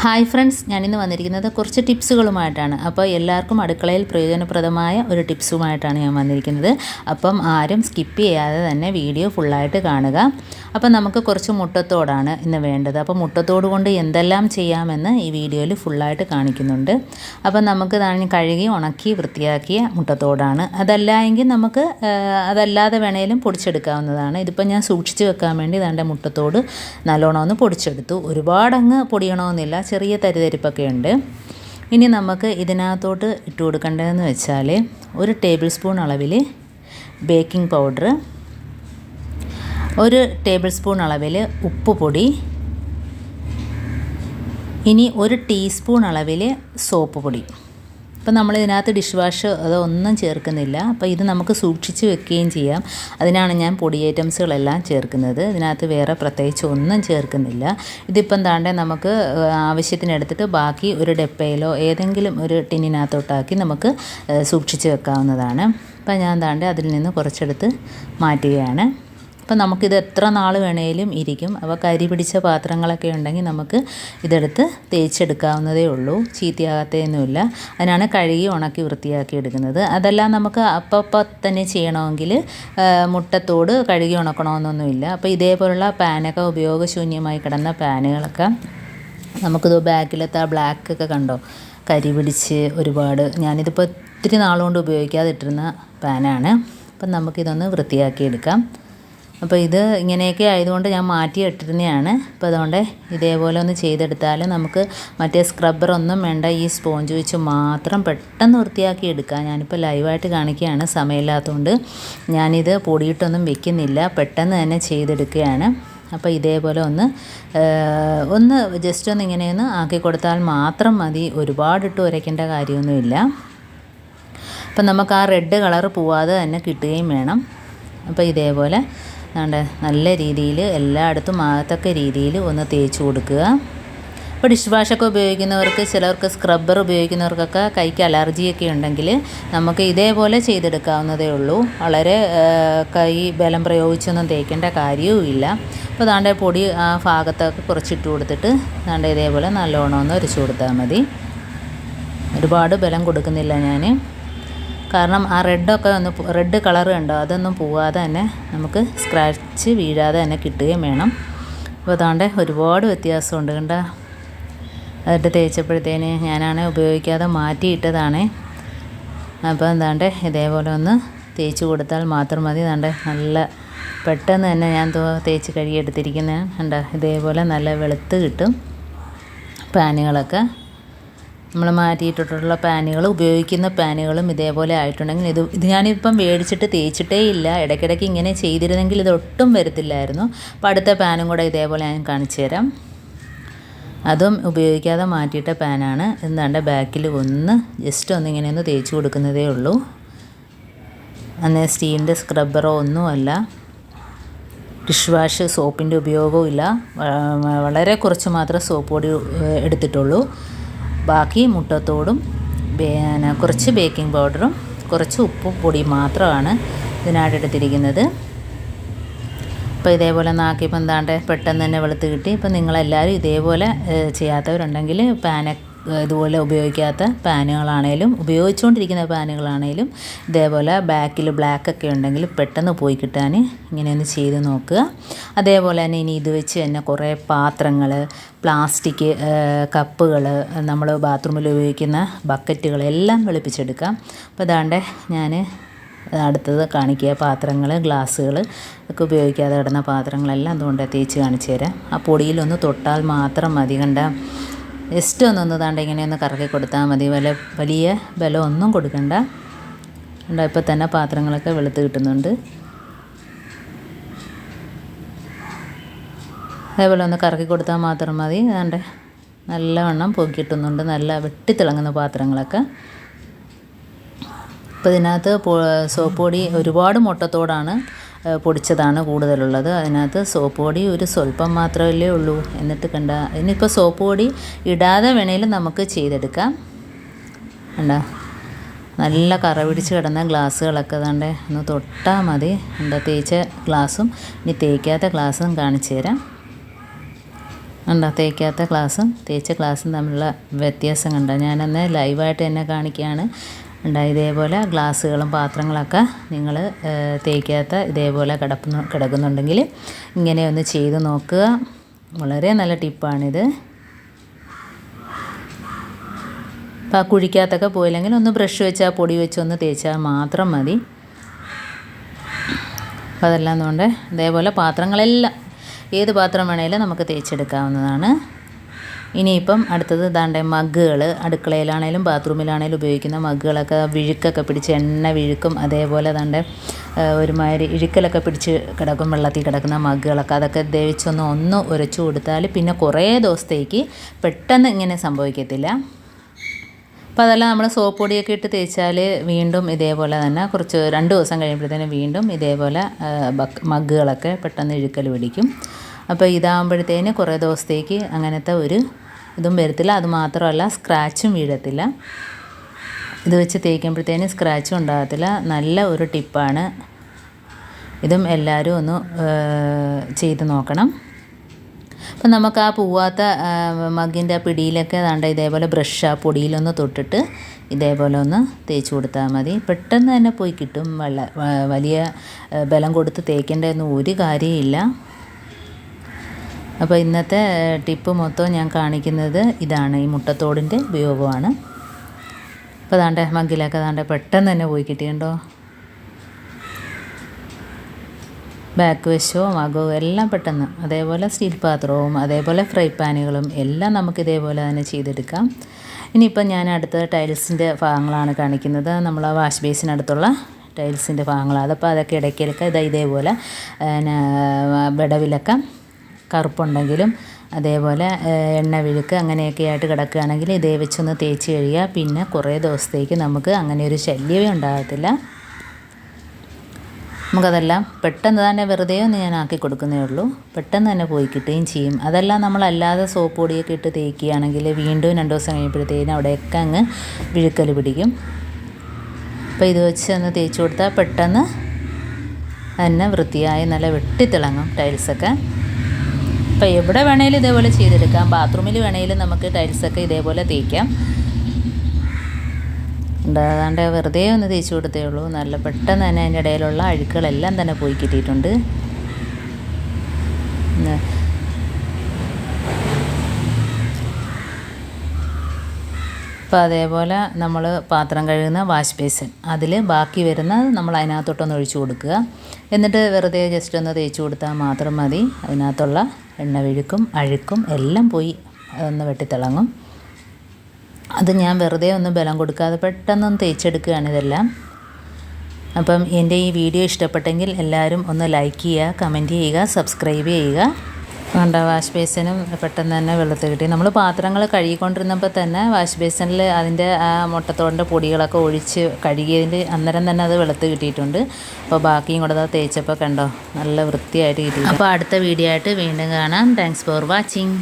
Hi friends, ഞാനിന്ന് വന്നിരിക്കുന്നത് കുറച്ച് ടിപ്സുകളുമായിട്ടാണ്. അപ്പോൾ എല്ലാവർക്കും അടുക്കളയിൽ പ്രയോജനപ്രദമായ ഒരു ടിപ്സുമായിട്ടാണ് ഞാൻ വന്നിരിക്കുന്നത്. അപ്പം ആരും സ്കിപ്പ് ചെയ്യാതെ തന്നെ വീഡിയോ ഫുള്ളായിട്ട് കാണുക. അപ്പം നമുക്ക് കുറച്ച് മുട്ടത്തോടാണ് ഇന്ന് വേണ്ടത്. അപ്പോൾ മുട്ടത്തോട് കൊണ്ട് എന്തെല്ലാം ചെയ്യാമെന്ന് ഈ വീഡിയോയിൽ ഫുള്ളായിട്ട് കാണിക്കുന്നുണ്ട്. അപ്പം നമുക്ക് കഴുകി ഉണക്കി വൃത്തിയാക്കിയ മുട്ടത്തോടാണ്. എങ്കിൽ നമുക്ക് അതല്ലാതെ വേണേലും പൊടിച്ചെടുക്കാവുന്നതാണ്. ഇതിപ്പോൾ ഞാൻ സൂക്ഷിച്ച് വെക്കാൻ വേണ്ടി ദാണ്ടെ മുട്ടത്തോട് നല്ലോണം ഒന്ന് പൊടിച്ചെടുത്തു. ഒരുപാടങ്ങ് പൊടിയണമെന്നില്ല, ചെറിയ തരിതരിപ്പൊക്കെ ഉണ്ട്. ഇനി നമുക്ക് ഇതിനകത്തോട്ട് ഇട്ട് കൊടുക്കേണ്ടതെന്ന് വെച്ചാൽ 1 ടേബിൾ സ്പൂൺ അളവിൽ ബേക്കിംഗ് പൗഡർ, 1 ടേബിൾ സ്പൂൺ അളവിൽ ഉപ്പ് പൊടി, ഇനി 1 ടീസ്പൂൺ അളവിൽ സോപ്പ് പൊടി. അപ്പോൾ നമ്മൾ ഇതിനകത്ത് ഡിഷ് വാഷ് അതൊന്നും ചേർക്കുന്നില്ല. അപ്പോൾ ഇത് നമുക്ക് സൂക്ഷിച്ച് വെക്കുകയും ചെയ്യാം. അതിനാണ് ഞാൻ പൊടി ഐറ്റംസുകളെല്ലാം ചേർക്കുന്നത്. ഇതിനകത്ത് വേറെ പ്രത്യേകിച്ച് ഒന്നും ചേർക്കുന്നില്ല. ഇതിപ്പം താണ്ടെ നമുക്ക് ആവശ്യത്തിനെടുത്തിട്ട് ബാക്കി ഒരു ഡപ്പയിലോ ഏതെങ്കിലും ഒരു ടിന്നിനകത്തോട്ടാക്കി നമുക്ക് സൂക്ഷിച്ച് വെക്കാവുന്നതാണ്. അപ്പോൾ ഞാൻ താണ്ടെ അതിൽ നിന്ന് കുറച്ചെടുത്ത് മാറ്റുകയാണ്. അപ്പം നമുക്കിത് എത്ര നാൾ വേണേലും ഇരിക്കും. അപ്പോൾ കരി പിടിച്ച പാത്രങ്ങളൊക്കെ ഉണ്ടെങ്കിൽ നമുക്ക് ഇതെടുത്ത് തേച്ചെടുക്കാവുന്നതേ ഉള്ളൂ, ചീത്തയാകത്തൊന്നുമില്ല. അതിനാണ് കഴുകി ഉണക്കി വൃത്തിയാക്കി എടുക്കുന്നത്. അതെല്ലാം നമുക്ക് അപ്പം തന്നെ ചെയ്യണമെങ്കിൽ മുട്ടത്തോട് കഴുകി ഉണക്കണമെന്നൊന്നുമില്ല. അപ്പോൾ ഇതേപോലുള്ള പാനൊക്കെ ഉപയോഗശൂന്യമായി കിടന്ന പാനുകളൊക്കെ നമുക്കിത് ബാക്കിലത്തെ ആ ബ്ലാക്കൊക്കെ കണ്ടോ, കരി പിടിച്ച് ഒരുപാട്. ഞാനിതിപ്പോൾ ഒത്തിരി നാളുകൊണ്ട് ഉപയോഗിക്കാതിട്ടിരുന്ന പാനാണ്. അപ്പം നമുക്കിതൊന്ന് വൃത്തിയാക്കിയെടുക്കാം. അപ്പോൾ ഇത് ഇങ്ങനെയൊക്കെ ആയതുകൊണ്ട് ഞാൻ മാറ്റിയിട്ടിരുന്നതാണ്. അപ്പോൾ അതുകൊണ്ട് ഇതേപോലെ ഒന്ന് ചെയ്തെടുത്താൽ നമുക്ക് മറ്റേ സ്ക്രബ്ബറൊന്നും വേണ്ട, ഈ സ്പോഞ്ച് വെച്ച് മാത്രം പെട്ടെന്ന് വൃത്തിയാക്കി എടുക്കാം. ഞാനിപ്പോൾ ലൈവായിട്ട് കാണിക്കുകയാണ്, സമയമില്ലാത്തതുകൊണ്ട് ഞാനിത് പൊടിയിട്ടൊന്നും വെക്കുന്നില്ല, പെട്ടെന്ന് തന്നെ ചെയ്തെടുക്കുകയാണ്. അപ്പോൾ ഇതേപോലെ ഒന്ന് ജസ്റ്റ് ഒന്ന് ഇങ്ങനെയൊന്ന് ആക്കി കൊടുത്താൽ മാത്രം മതി, ഒരുപാടിട്ട് ഉരയ്ക്കേണ്ട കാര്യമൊന്നുമില്ല. അപ്പം നമുക്ക് ആ റെഡ് കളർ പോവാതെ തന്നെ കിട്ടുകയും വേണം. അപ്പോൾ ഇതേപോലെ നല്ല രീതിയിൽ എല്ലായിടത്തും ആകത്തക്ക രീതിയിൽ ഒന്ന് തേച്ച് കൊടുക്കുക. ഇപ്പോൾ ഡിഷ് വാഷൊക്കെ ഉപയോഗിക്കുന്നവർക്ക്, ചിലർക്ക് സ്ക്രബ്ബർ ഉപയോഗിക്കുന്നവർക്കൊക്കെ കൈക്ക് അലർജിയൊക്കെ ഉണ്ടെങ്കിൽ നമുക്ക് ഇതേപോലെ ചെയ്തെടുക്കാവുന്നതേ ഉള്ളൂ. വളരെ കൈ ബലം പ്രയോഗിച്ചൊന്നും തേക്കേണ്ട കാര്യവുമില്ല. അപ്പോൾ ദാണ്ടെ പൊടി ആ ഭാഗത്തൊക്കെ കുറച്ചിട്ട് കൊടുത്തിട്ട് ദാണ്ടെ ഇതേപോലെ നല്ലോണം ഒന്ന് ഉരച്ച് കൊടുത്താൽ മതി. ഒരുപാട് ബലം കൊടുക്കുന്നില്ല ഞാൻ, കാരണം ആ റെഡ് കളർ ഉണ്ടോ അതൊന്നും പോവാതെ തന്നെ നമുക്ക് സ്ക്രാച്ച് വീഴാതെ തന്നെ കിട്ടുകയും വേണം. അപ്പോൾ അതാണ്ട് ഒരുപാട് വ്യത്യാസമുണ്ട് കണ്ട. അതിട്ട് തേച്ചപ്പോഴത്തേന് ഞാനാണ് ഉപയോഗിക്കാതെ മാറ്റിയിട്ടതാണ്. അപ്പോൾ എന്താണ്ട് ഇതേപോലെ ഒന്ന് തേച്ച് കൊടുത്താൽ മാത്രം മതി. നല്ല പെട്ടെന്ന് തന്നെ ഞാൻ തേച്ച് കഴുകിയെടുത്തിരിക്കുന്നത് കണ്ട. ഇതേപോലെ നല്ല വെളുത്ത് കിട്ടും പാനുകളൊക്കെ. നമ്മൾ മാറ്റിയിട്ടിട്ടുള്ള പാനുകൾ, ഉപയോഗിക്കുന്ന പാനുകളും ഇതേപോലെ ആയിട്ടുണ്ടെങ്കിൽ ഇത് ഞാനിപ്പം മേടിച്ചിട്ട് തേച്ചിട്ടേ ഇല്ല. ഇടയ്ക്കിടയ്ക്ക് ഇങ്ങനെ ചെയ്തിരുന്നെങ്കിൽ ഇതൊട്ടും വരത്തില്ലായിരുന്നു. അപ്പോൾ അടുത്ത പാനും കൂടെ ഇതേപോലെ ഞാൻ കാണിച്ചു തരാം. അതും ഉപയോഗിക്കാതെ മാറ്റിയിട്ട പാനാണ്. എന്താണ്ട് ബാക്കിൽ ജസ്റ്റ് ഇങ്ങനെ ഒന്ന് തേച്ച് കൊടുക്കുന്നതേ ഉള്ളൂ. അന്ന് സ്റ്റീലിൻ്റെ സ്ക്രബ്ബറോ ഒന്നുമല്ല, ഡിഷ് വാഷ് സോപ്പിൻ്റെ ഉപയോഗവും ഇല്ല. വളരെ കുറച്ച് മാത്രമേ സോപ്പ് പൊടി എടുത്തിട്ടുള്ളൂ. ബാക്കി മുട്ടത്തോടും കുറച്ച് ബേക്കിംഗ് പൗഡറും കുറച്ച് ഉപ്പും പൊടിയും മാത്രമാണ് ഇതിനായിട്ട് എടുത്തിരിക്കുന്നത്. അപ്പോൾ ഇതേപോലെ നാക്കിയപ്പോൾ എന്താണ്ട് പെട്ടെന്ന് തന്നെ വെളുത്ത് കിട്ടി. ഇപ്പോൾ നിങ്ങളെല്ലാവരും ഇതേപോലെ ചെയ്യാത്തവരുണ്ടെങ്കിൽ ഇതുപോലെ ഉപയോഗിക്കാത്ത പാനുകളാണേലും ഉപയോഗിച്ചുകൊണ്ടിരിക്കുന്ന പാനുകളാണേലും ഇതേപോലെ ബാക്കിൽ ബ്ലാക്കൊക്കെ ഉണ്ടെങ്കിൽ പെട്ടെന്ന് പോയി കിട്ടാൻ ഇങ്ങനെയൊന്ന് ചെയ്ത് നോക്കുക. അതേപോലെ തന്നെ ഇനി ഇത് വെച്ച് തന്നെ കുറേ പാത്രങ്ങൾ, പ്ലാസ്റ്റിക് കപ്പുകൾ, നമ്മൾ ബാത്റൂമിൽ ഉപയോഗിക്കുന്ന ബക്കറ്റുകൾ എല്ലാം വെളുപ്പിച്ചെടുക്കാം. അപ്പോൾ അതാണ്ട് ഞാൻ അടുത്തത് കാണിക്കുക. പാത്രങ്ങൾ, ഗ്ലാസ്സുകൾ ഒക്കെ ഉപയോഗിക്കാതെ കിടന്ന പാത്രങ്ങളെല്ലാം അതുകൊണ്ട് തേച്ച് കാണിച്ചു തരാം. ആ പൊടിയിലൊന്ന് തൊട്ടാൽ മാത്രം മതി. കണ്ട, ജസ്റ്റ് താണ്ട് ഇങ്ങനെയൊന്ന് കറക്കി കൊടുത്താൽ മതി. വലിയ ബലം ഒന്നും കൊടുക്കണ്ട. ഇപ്പോൾ തന്നെ പാത്രങ്ങളൊക്കെ വെളുത്ത് കിട്ടുന്നുണ്ട്. അതേപോലെ ഒന്ന് കറക്കി കൊടുത്താൽ മാത്രം മതി. അതാണ്ട് നല്ലവണ്ണം പൊക്കി കിട്ടുന്നുണ്ട്, നല്ല വെട്ടിത്തിളങ്ങുന്ന പാത്രങ്ങളൊക്കെ. ഇപ്പോൾ ഇതിനകത്ത് സോപ്പ് പൊടി ഒരുപാട് മുട്ടത്തോടാണ് പൊടിച്ചതാണ് കൂടുതലുള്ളത്. അതിനകത്ത് സോപ്പ് പൊടി ഒരു സ്വല്പം മാത്രമല്ലേ ഉള്ളൂ. എന്നിട്ട് കണ്ട, ഇനിയിപ്പോൾ സോപ്പ് പൊടി ഇടാതെ വേണേലും നമുക്ക് ചെയ്തെടുക്കാം. കണ്ട, നല്ല കറ പിടിച്ച് കിടന്ന ഗ്ലാസ്സുകളൊക്കെ ദാണ്ടെ ഒന്ന് തൊട്ടാൽ മതി. തേച്ച ഗ്ലാസ്സും ഇനി തേക്കാത്ത ഗ്ലാസ്സും കാണിച്ചു തരാം. ഉണ്ടോ തേക്കാത്ത ഗ്ലാസും തേച്ച ഗ്ലാസും തമ്മിലുള്ള വ്യത്യാസം കണ്ടോ. ഞാനന്ന് ലൈവായിട്ട് തന്നെ കാണിക്കുകയാണ്. ഉണ്ടോ ഇതേപോലെ ഗ്ലാസ്സുകളും പാത്രങ്ങളൊക്കെ നിങ്ങൾ തേക്കാത്ത ഇതേപോലെ കിടക്കുന്നുണ്ടെങ്കിൽ ഇങ്ങനെ ഒന്ന് ചെയ്ത് നോക്കുക. വളരെ നല്ല ടിപ്പാണിത്. അപ്പോൾ ആ കുഴിക്കകത്തൊക്കെ പോയില്ലെങ്കിൽ ഒന്ന് ബ്രഷ് വെച്ചാൽ പൊടി വെച്ച് ഒന്ന് തേച്ചാൽ മാത്രം മതി. അപ്പോൾ അതെല്ലാം കൊണ്ട് ഇതേപോലെ പാത്രങ്ങളെല്ലാം ഏത് പാത്രം വേണേലും നമുക്ക് തേച്ചെടുക്കാവുന്നതാണ്. ഇനിയിപ്പം അടുത്തത് ഇതാണ്ട് മഗ്ഗുകൾ, അടുക്കളയിലാണേലും ബാത്റൂമിലാണേലും ഉപയോഗിക്കുന്ന മഗ്ഗുകളൊക്കെ വിഴുക്കൊക്കെ പിടിച്ച് എണ്ണ വിഴുക്കും, അതേപോലെ അതാണ്ട് ഒരുമാതിരി ഇഴുക്കലൊക്കെ പിടിച്ച് കിടക്കും, വെള്ളത്തിൽ കിടക്കുന്ന മഗ്ഗുകളൊക്കെ അതൊക്കെ ദയവിച്ചൊന്ന് ഉരച്ചു കൊടുത്താൽ പിന്നെ കുറേ ദിവസത്തേക്ക് പെട്ടെന്ന് ഇങ്ങനെ സംഭവിക്കത്തില്ല. അപ്പോൾ അതെല്ലാം നമ്മൾ സോപ്പ് പൊടിയൊക്കെ ഇട്ട് തേച്ചാൽ വീണ്ടും ഇതേപോലെ തന്നെ കുറച്ച് 2 ദിവസം കഴിയുമ്പോഴത്തേനും വീണ്ടും ഇതേപോലെ മഗ്ഗുകളൊക്കെ പെട്ടെന്ന് ഇഴുക്കൽ പിടിക്കും. അപ്പോൾ ഇതാകുമ്പോഴത്തേന് കുറേ ദിവസത്തേക്ക് അങ്ങനത്തെ ഒരു ഇതും വരത്തില്ല. അതുമാത്രമല്ല സ്ക്രാച്ചും വീഴത്തില്ല. ഇത് വെച്ച് തേക്കുമ്പോഴത്തേന് സ്ക്രാച്ചും ഉണ്ടാകത്തില്ല. നല്ല ഒരു ടിപ്പാണ്. ഇതും എല്ലാവരും ഒന്ന് ചെയ്ത് നോക്കണം. അപ്പം നമുക്ക് ആ പോവാത്ത മഗ്ഗിൻ്റെ പിടിയിലൊക്കെ അതാണ്ട് ഇതേപോലെ ബ്രഷ് ആ പൊടിയിലൊന്ന് തൊട്ടിട്ട് ഇതേപോലെ ഒന്ന് തേച്ച് കൊടുത്താൽ മതി. പെട്ടെന്ന് തന്നെ പോയി കിട്ടും. വലിയ ബലം കൊടുത്ത് തേക്കേണ്ടതൊന്നും ഒരു കാര്യമില്ല. അപ്പോൾ ഇന്നത്തെ ടിപ്പ് മൊത്തം ഞാൻ കാണിക്കുന്നത് ഇതാണ്, ഈ മുട്ടത്തോടിൻ്റെ ഉപയോഗമാണ്. അപ്പോൾ അതാണ്ട് മഗ്ഗിലൊക്കെ അതാണ്ട് പെട്ടെന്ന് തന്നെ പോയി കിട്ടിയുണ്ടോ. ബാക്ക് വശവും മകവും എല്ലാം പെട്ടെന്ന്. അതേപോലെ സ്റ്റീൽ പാത്രവും അതേപോലെ ഫ്രൈ പാനുകളും എല്ലാം നമുക്ക് ഇതേപോലെ തന്നെ ചെയ്തെടുക്കാം. ഇനിയിപ്പം ഞാൻ അടുത്ത ടൈൽസിൻ്റെ ഭാഗങ്ങളാണ് കാണിക്കുന്നത്. നമ്മൾ ആ വാഷ് ബേസിനടുത്തുള്ള ടൈൽസിൻ്റെ ഭാഗങ്ങളാണ്. അപ്പോൾ അതൊക്കെ ഇടയ്ക്കിടയ്ക്ക് ഇതേപോലെ വിടവിലൊക്കെ കറുപ്പുണ്ടെങ്കിലും അതേപോലെ എണ്ണ വിഴുക്ക് അങ്ങനെയൊക്കെ ആയിട്ട് കിടക്കുകയാണെങ്കിൽ ഇതേ വെച്ചൊന്ന് തേച്ച് കഴിയുക. പിന്നെ കുറേ ദിവസത്തേക്ക് നമുക്ക് അങ്ങനെ ഒരു ശല്യമേ ഉണ്ടാകത്തില്ല. നമുക്കതെല്ലാം പെട്ടെന്ന് തന്നെ വെറുതെ ഒന്ന് ഞാൻ ആക്കി കൊടുക്കുന്നേ ഉള്ളൂ. പെട്ടെന്ന് തന്നെ പോയി കിട്ടുകയും ചെയ്യും. അതെല്ലാം നമ്മളല്ലാതെ സോപ്പ് പൊടിയൊക്കെ ഇട്ട് തേക്കുകയാണെങ്കിൽ വീണ്ടും 2 ദിവസം കഴിയുമ്പോഴത്തേനും അവിടെയൊക്കെ അങ്ങ് വിഴുക്കൽ പിടിക്കും. അപ്പോൾ ഇത് വെച്ച് ഒന്ന് തേച്ച് കൊടുത്താൽ പെട്ടെന്ന് തന്നെ വൃത്തിയായി നല്ല വെട്ടിത്തിളങ്ങും ടൈൽസൊക്കെ. അപ്പോൾ എവിടെ വേണേലും ഇതേപോലെ ചെയ്തെടുക്കാം. ബാത്റൂമിൽ വേണേലും നമുക്ക് ടൈൽസൊക്കെ ഇതേപോലെ തേക്കാം. അതാണ്ട് വെറുതെ ഒന്ന് തേച്ച് കൊടുത്തേ ഉള്ളൂ. നല്ല പെട്ടെന്ന് തന്നെ അതിൻ്റെ ഇടയിലുള്ള അഴുക്കുകളെല്ലാം തന്നെ പോയി കിട്ടിയിട്ടുണ്ട്. അപ്പോൾ അതേപോലെ നമ്മൾ പാത്രം കഴുകുന്ന വാഷ് ബേസിൻ അതിൽ ബാക്കി വരുന്നത് നമ്മൾ അതിനകത്തോട്ടൊന്ന് ഒഴിച്ചു കൊടുക്കുക. എന്നിട്ട് വെറുതെ ജസ്റ്റ് ഒന്ന് തേച്ച് കൊടുത്താൽ മാത്രം മതി. അതിനകത്തുള്ള എണ്ണ വിഴുക്കും അഴുക്കും എല്ലാം പോയി അതൊന്ന് വെട്ടിത്തിളങ്ങും. അത് ഞാൻ വെറുതെ ഒന്ന് ബലം കൊടുക്കാതെ പെട്ടെന്നൊന്ന് തേച്ചെടുക്കുകയാണ് ഇതെല്ലാം. അപ്പം എൻ്റെ ഈ വീഡിയോ ഇഷ്ടപ്പെട്ടെങ്കിൽ എല്ലാവരും ഒന്ന് ലൈക്ക് ചെയ്യുക, കമൻറ്റ് ചെയ്യുക, സബ്സ്ക്രൈബ് ചെയ്യുക. കണ്ട വാഷ് ബേസിനും പെട്ടെന്ന് തന്നെ വെള്ളത്തിൽ കിട്ടി. നമ്മൾ പാത്രങ്ങൾ കഴുകിക്കൊണ്ടിരുന്നപ്പോൾ തന്നെ വാഷ് ബേസിനിൽ അതിൻ്റെ ആ മുട്ടത്തോടിൻ്റെ പൊടികളൊക്കെ ഒഴിച്ച് കഴുകിയതിൽ അന്നേരം തന്നെ അത് വെള്ളത്തിൽ കിട്ടിയിട്ടുണ്ട്. അപ്പോൾ ബാക്കിയും കൂടെ തേച്ചപ്പോൾ കണ്ടോ നല്ല വൃത്തിയായിട്ട് കിട്ടി. അപ്പോൾ അടുത്ത വീഡിയോ ആയിട്ട് വീണ്ടും കാണാം. Thanks for watching.